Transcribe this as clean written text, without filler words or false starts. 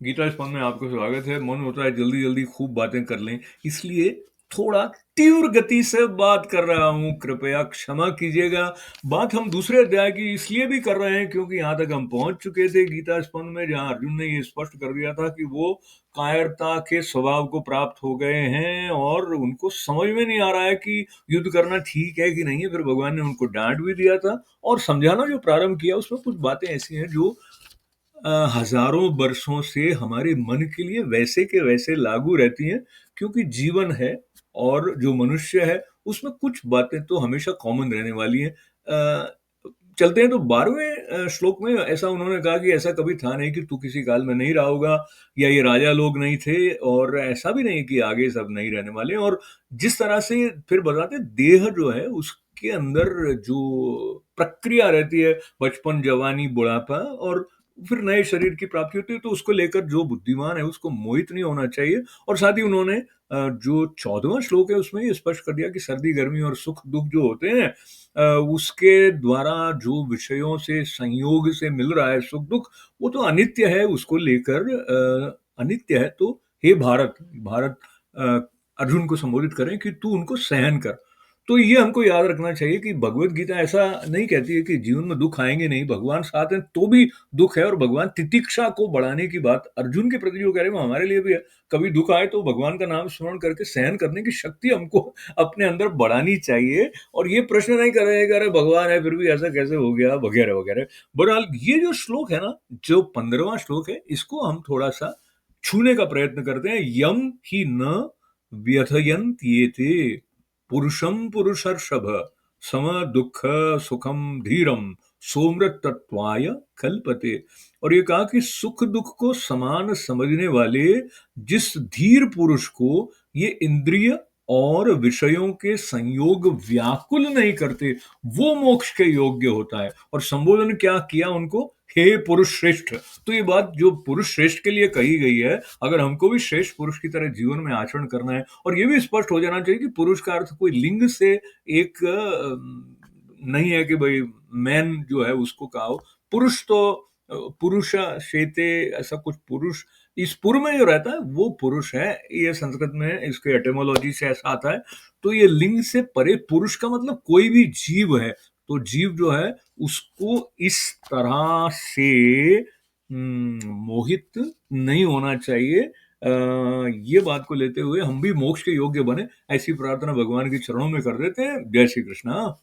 गीता स्पंद में आपका स्वागत है। मन होता है जल्दी-जल्दी खूब बातें कर लें, इसलिए थोड़ा तीव्र गति से बात कर रहा हूँ, कृपया क्षमा कीजिएगा। बात हम दूसरे अध्याय की इसलिए भी कर रहे हैं क्योंकि यहाँ तक हम पहुँच चुके थे गीता स्पंद में, जहाँ अर्जुन ने ये स्पष्ट कर दिया था कि वो कायरता के स्वभाव को प्राप्त हो गए हैं और उनको समझ में नहीं आ रहा है कि युद्ध करना ठीक है कि नहीं है। फिर भगवान ने उनको डाँट भी दिया था और समझाना जो प्रारंभ किया, उसमें कुछ बातें ऐसी हैं जो हजारों वर्षों से हमारे मन के लिए वैसे के वैसे लागू रहती हैं, क्योंकि जीवन है और जो मनुष्य है उसमें कुछ बातें तो हमेशा कॉमन रहने वाली हैं। चलते हैं तो 12वें श्लोक में ऐसा उन्होंने कहा कि ऐसा कभी था नहीं कि तू किसी काल में नहीं रहा होगा, या ये राजा लोग नहीं थे, और ऐसा भी नहीं कि आगे सब नहीं रहने वाले। और जिस तरह से फिर बताते हैं, देह जो है उसके अंदर जो प्रक्रिया रहती है, बचपन, जवानी, बुढ़ापा और फिर नए शरीर की प्राप्ति होती है, तो उसको लेकर जो बुद्धिमान है उसको मोहित नहीं होना चाहिए। और साथ ही उन्होंने जो 14वां श्लोक है उसमें ये स्पष्ट कर दिया कि सर्दी, गर्मी और सुख दुख जो होते हैं, उसके द्वारा जो विषयों से संयोग से मिल रहा है सुख दुख, वो तो अनित्य है। उसको लेकर अनित्य है, तो हे भारत, भारत अ, अर्जुन को संबोधित करें कि तू उनको सहन कर। तो ये हमको याद रखना चाहिए कि भगवत गीता ऐसा नहीं कहती है कि जीवन में दुख आएंगे नहीं, भगवान साथ हैं तो भी दुख है। और भगवान तितिक्षा को बढ़ाने की बात अर्जुन के प्रति जो कह रहे हैं वो हमारे लिए भी है। कभी दुख आए तो भगवान का नाम स्मरण करके सहन करने की शक्ति हमको अपने अंदर बढ़ानी चाहिए। और ये प्रश्न नहीं कर रहे हैं कि अरे भगवान है फिर भी ऐसा कैसे हो गया, वगैरह वगैरह। बहरहाल ये जो श्लोक है ना, जो 15वां श्लोक है, इसको हम थोड़ा सा छूने का प्रयत्न करते हैं। यम ही न व्यथयन्त्येते पुरुषं पुरुषर्षभ सम दुःख सुखम धीरम सोमृतत्वाय कल्पते। और ये कहा कि सुख दुख को समान समझने वाले जिस धीर पुरुष को ये इंद्रिय और विषयों के संयोग व्याकुल नहीं करते, वो मोक्ष के योग्य होता है। और संबोधन क्या किया उनको? हे पुरुष श्रेष्ठ। तो ये बात जो पुरुष श्रेष्ठ के लिए कही गई है, अगर हमको भी श्रेष्ठ पुरुष की तरह जीवन में आचरण करना है, और ये भी स्पष्ट हो जाना चाहिए कि पुरुष का अर्थ कोई लिंग से एक नहीं है कि भाई मैन जो है उसको कहा हो। पुरुष तो पुरुष शेते, ऐसा कुछ पुरुष इस पुर में जो रहता है वो पुरुष है। ये संस्कृत में इसके एटिमोलॉजी से ऐसा आता है। तो ये लिंग से परे पुरुष का मतलब कोई भी जीव है। तो जीव जो है उसको इस तरह से मोहित नहीं होना चाहिए। ये बात को लेते हुए हम भी मोक्ष के योग्य बने, ऐसी प्रार्थना भगवान के चरणों में कर देते हैं। जय श्री कृष्णा।